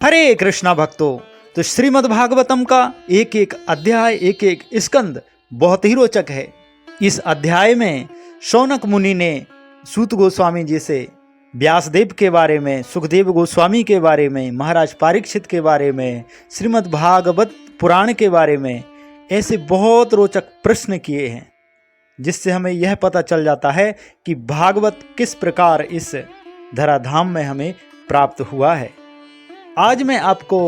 हरे कृष्णा भक्तों, तो श्रीमद् भागवतम का एक एक अध्याय, एक एक स्कंद बहुत ही रोचक है। इस अध्याय में शौनक मुनि ने सूत गोस्वामी जी से व्यासदेव के बारे में, सुखदेव गोस्वामी के बारे में, महाराज परीक्षित के बारे में, श्रीमद् भागवत पुराण के बारे में ऐसे बहुत रोचक प्रश्न किए हैं, जिससे हमें यह पता चल जाता है कि भागवत किस प्रकार इस धराधाम में हमें प्राप्त हुआ है। आज मैं आपको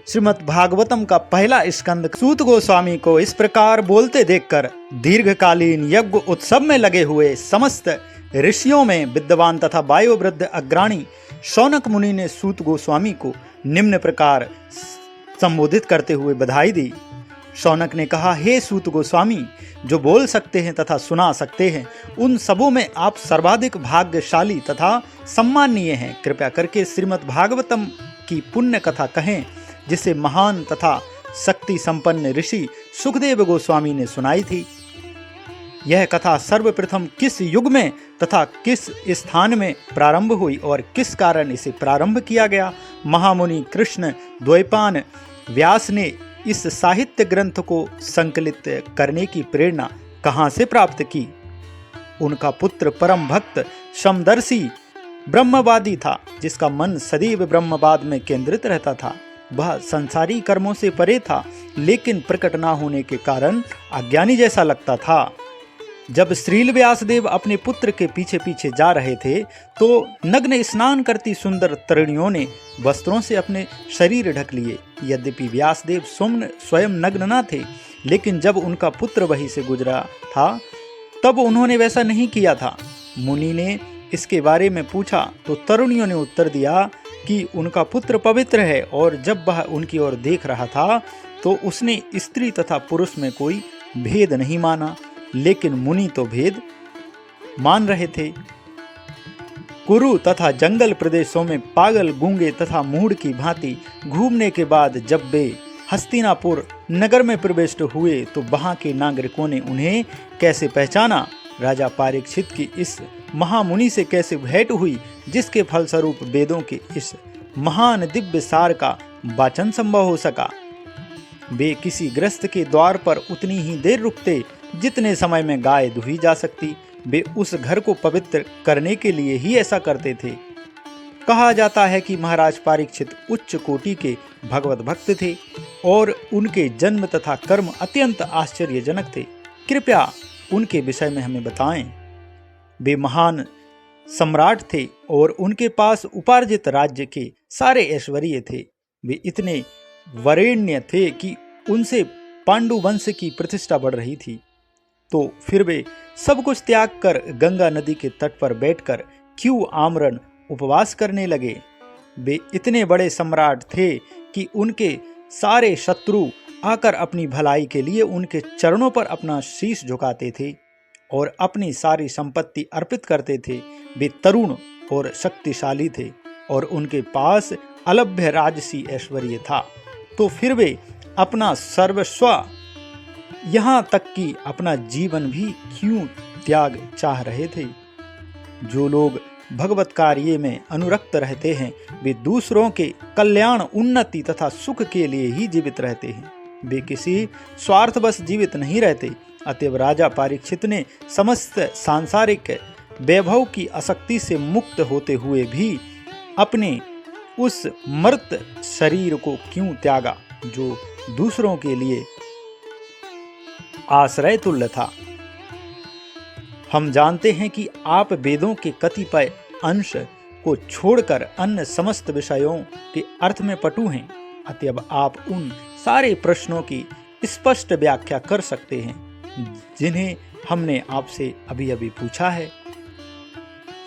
श्रीमद् भागवतम का पहला स्कंद सूत गोस्वामी को इस प्रकार बोलते देखकर दीर्घकालीन यज्ञ उत्सव में लगे हुए समस्त ऋषियों में विद्वान तथा वायोवृद्ध अग्रणी शौनक मुनि ने सूत गोस्वामी को निम्न प्रकार संबोधित करते हुए बधाई दी। शौनक ने कहा, हे सूत गोस्वामी, जो बोल सकते हैं तथा सुना सकते हैं, उन सबों में आप सर्वाधिक भाग्यशाली तथा सम्माननीय हैं। कृपया करके श्रीमद् भागवतम की पुण्य कथा कहें, जिसे महान तथा शक्ति संपन्न ऋषि सुखदेव गोस्वामी ने सुनाई थी। यह कथा सर्वप्रथम किस युग में तथा किस स्थान में प्रारंभ हुई और किस कारण इसे प्रारंभ किया गया? महामुनि कृष्ण द्वैपायन व्यास ने इस साहित्य ग्रंथ को संकलित करने की प्रेरणा कहाँ से प्राप्त की? उनका पुत्र परम भक्त समदर्शी ब्रह्मवादी था, जिसका मन सदैव ब्रह्मवाद में केंद्रित रहता था। वह संसारी कर्मों से परे था, लेकिन प्रकट ना होने के कारण अज्ञानी जैसा लगता था। जब श्रील व्यासदेव अपने पुत्र के पीछे पीछे जा रहे थे, तो नग्न स्नान करती सुंदर तरुणियों ने वस्त्रों से अपने शरीर ढक लिए। यद्यपि व्यासदेव स्वयं नग्न न थे, लेकिन जब उनका पुत्र वहीं से गुजरा था, तब उन्होंने वैसा नहीं किया था। मुनि ने इसके बारे में पूछा तो तरुणियों ने उत्तर दिया कि उनका पुत्र पवित्र है, और जब वह उनकी ओर देख रहा था तो उसने स्त्री तथा पुरुष में कोई भेद नहीं माना। लेकिन मुनि तो भेद मान रहे थे। कुरु तथा जंगल प्रदेशों में पागल, गूंगे तथा मूढ़ की भांति घूमने के बाद जब वे हस्तिनापुर नगर में प्रविष्ट हुए, तो वहां के नागरिकों ने उन्हें कैसे पहचाना? राजा परीक्षित की इस महामुनि से कैसे भेंट हुई, जिसके फलस्वरूप वेदों के इस महान दिव्य सार का वाचन संभव हो सका? वे किसी ग्रस्त के द्वार पर उतनी ही देर रुकते जितने समय में गाय दुही जा सकती। वे उस घर को पवित्र करने के लिए ही ऐसा करते थे। कहा जाता है कि महाराज परीक्षित उच्च कोटि के भगवत भक्त थे और उनके जन्म तथा कर्म अत्यंत आश्चर्यजनक थे। कृपया उनके विषय में हमें बताएं। वे महान सम्राट थे और उनके पास उपार्जित राज्य के सारे ऐश्वर्य थे। वे इतने वरेण्य थे कि उनसे पांडु वंश की प्रतिष्ठा बढ़ रही थी। तो फिर वे सब कुछ त्याग कर गंगा नदी के तट पर बैठकर क्यों आमरण उपवास करने लगे? वे इतने बड़े सम्राट थे कि उनके सारे शत्रु आकर अपनी भलाई के लिए उनके चरणों पर अपना शीश झुकाते थे और अपनी सारी संपत्ति अर्पित करते थे। वे तरुण और शक्तिशाली थे और उनके पास अलभ्य राजसी ऐश्वर्य था। तो फिर वे अपना सर्वस्व, यहाँ तक कि अपना जीवन भी क्यों त्याग चाह रहे थे? जो लोग भगवत कार्य में अनुरक्त रहते हैं, वे दूसरों के कल्याण, उन्नति तथा सुख के लिए ही जीवित रहते हैं। वे किसी स्वार्थवश जीवित नहीं रहते। अतएव राजा परीक्षित ने समस्त सांसारिक वैभव की आसक्ति से मुक्त होते हुए भी अपने उस मर्त शरीर को क्यों त्यागा, जो दूसरों के लिए आश्रय तुल्य था? हम जानते हैं कि आप वेदों के कतिपय अंश को छोड़कर अन्य समस्त विषयों के अर्थ में पटु हैं। अतएव आप उन सारे प्रश्नों की स्पष्ट व्याख्या कर सकते हैं जिन्हें हमने आपसे अभी अभी पूछा है।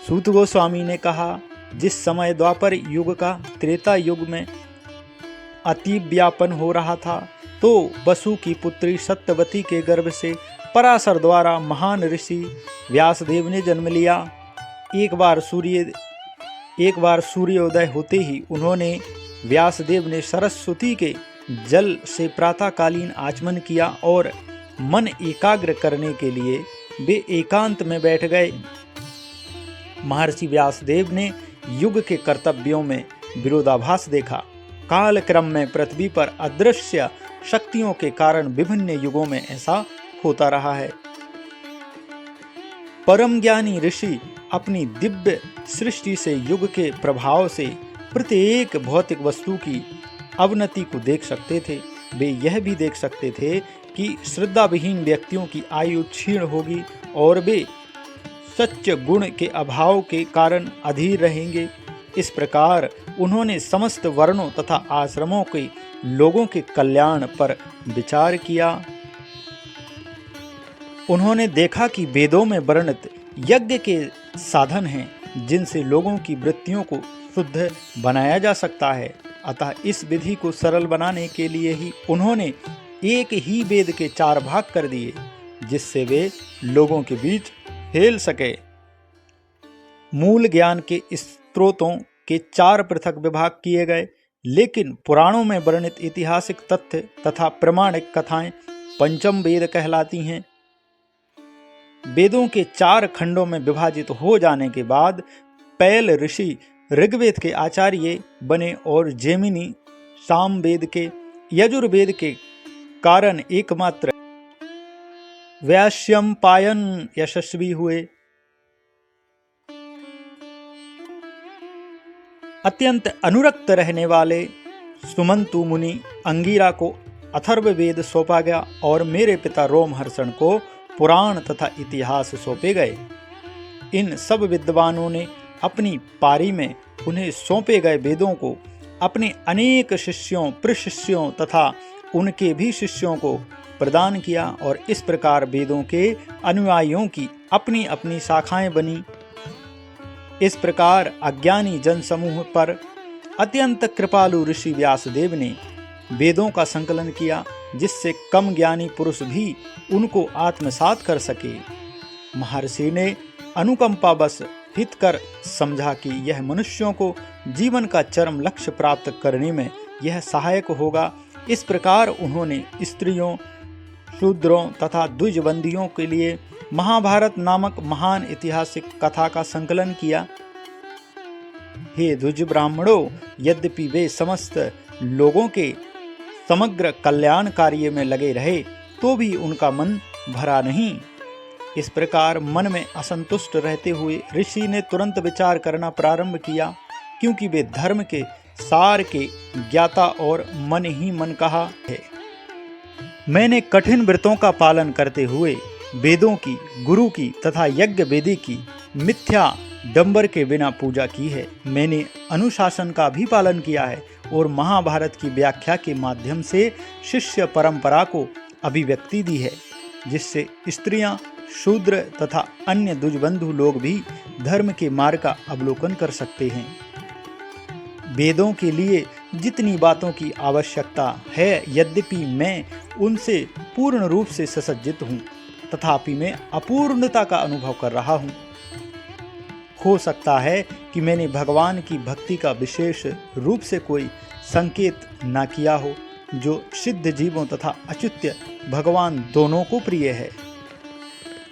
सूत गोस्वामी ने कहा, जिस समय द्वापर युग का त्रेता युग में अति व्यापन हो रहा था, तो वसु की पुत्री सत्यवती के गर्भ से पराशर द्वारा महान ऋषि व्यासदेव ने जन्म लिया। एक बार सूर्योदय होते ही उन्होंने व्यासदेव ने सरस्वती के जल से प्रातःकालीन आचमन किया और मन एकाग्र करने के लिए वे एकांत में बैठ गए। महर्षि व्यासदेव ने युग के कर्तव्यों में विरोधाभास देखा। कालक्रम में पृथ्वी पर अदृश्य शक्तियों के कारण विभिन्न युगों में ऐसा होता रहा है। परम ज्ञानी ऋषि अपनी दिव्य सृष्टि से युग के प्रभाव से प्रत्येक भौतिक वस्तु की अवनति को देख सकते थे। वे यह भी देख सकते थे कि श्रद्धाविहीन व्यक्तियों की आयु क्षीण होगी और वे सच्च गुण के अभाव के कारण अधीर रहेंगे। इस प्रकार उन्होंने समस्त वर्णों तथा आश्रमों के लोगों के कल्याण पर विचार किया। उन्होंने देखा कि वेदों में वर्णित यज्ञ के साधन हैं जिनसे लोगों की वृत्तियों को शुद्ध बनाया जा सकता है। अतः इस विधि को सरल बनाने के लिए ही उन्होंने एक ही वेद के 4 भाग कर दिए, जिससे वे लोगों के बीच फैल सके। मूल ज्ञान के स्त्रोतों के 4 पृथक विभाग किए गए, लेकिन पुराणों में वर्णित ऐतिहासिक तथ्य तथा प्रमाणिक कथाएं पंचम वेद कहलाती हैं। वेदों के 4 खंडों में विभाजित हो जाने के बाद पैल ऋषि ऋग्वेद के आचार्य बने और जैमिनी सामवेद के, यजुर्वेद के कारण एकमात्र वैशंपायन यशस्वी हुए। अत्यंत अनुरक्त रहने वाले सुमंतु मुनि अंगिरा को अथर्ववेद सौंपा गया और मेरे पिता रोमहर्षण को पुराण तथा इतिहास सौंपे गए। इन सब विद्वानों ने अपनी पारी में उन्हें सौंपे गए वेदों को अपने अनेक शिष्यों, प्रशिष्यों तथा उनके भी शिष्यों को प्रदान किया और इस प्रकार वेदों के अनुयायियों की अपनी अपनी शाखाएं बनी। इस प्रकार अज्ञानी जनसमूह पर अत्यंत कृपालु ऋषि व्यासदेव ने वेदों का संकलन किया, जिससे कम ज्ञानी पुरुष भी उनको आत्मसात कर सके। महर्षि ने अनुकंपावश हित कर समझा कि यह मनुष्यों को जीवन का चरम लक्ष्य प्राप्त करने में यह सहायक होगा। इस प्रकार उन्होंने स्त्रियों, शूद्रों तथा द्विजबंदियों के लिए महाभारत नामक महान ऐतिहासिक कथा का संकलन किया। हे द्विज ब्राह्मणों, यद्यपि वे समस्त लोगों के समग्र कल्याण कार्य में लगे रहे, तो भी उनका मन भरा नहीं। इस प्रकार मन में असंतुष्ट रहते हुए ऋषि ने तुरंत विचार करना प्रारंभ किया, क्योंकि वे धर्म के सार के ज्ञाता और मन ही मन कहा है। मैंने कठिन व्रतों का पालन करते हुए वेदों की, गुरु की तथा यज्ञ वेदी की मिथ्या डंबर के बिना पूजा की है। मैंने अनुशासन का भी पालन किया है और महाभारत की व्याख्या के माध्यम से शिष्य परंपरा को अभिव्यक्ति दी है, जिससे स्त्रियां, शूद्र तथा अन्य द्विजबंधु लोग भी धर्म के मार्ग का अवलोकन कर सकते हैं। वेदों के लिए जितनी बातों की आवश्यकता है, यद्यपि मैं उनसे पूर्ण रूप से सुसज्जित हूँ, तथापि मैं अपूर्णता का अनुभव कर रहा हूँ। हो सकता है कि मैंने भगवान की भक्ति का विशेष रूप से कोई संकेत न किया हो, जो सिद्ध जीवों तथा अच्युत्य भगवान दोनों को प्रिय है।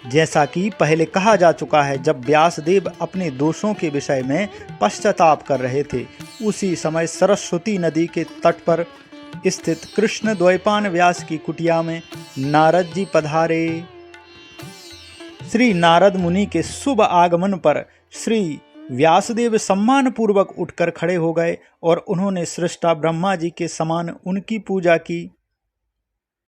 जैसा कि पहले कहा जा चुका है, जब व्यासदेव अपने दोषों के विषय में पश्चाताप कर रहे थे, उसी समय सरस्वती नदी के तट पर स्थित कृष्ण द्वैपायन व्यास की कुटिया में नारद जी पधारे। श्री नारद मुनि के शुभ आगमन पर श्री व्यासदेव सम्मान पूर्वक उठकर खड़े हो गए और उन्होंने सृष्टा ब्रह्मा जी के समान उनकी पूजा की।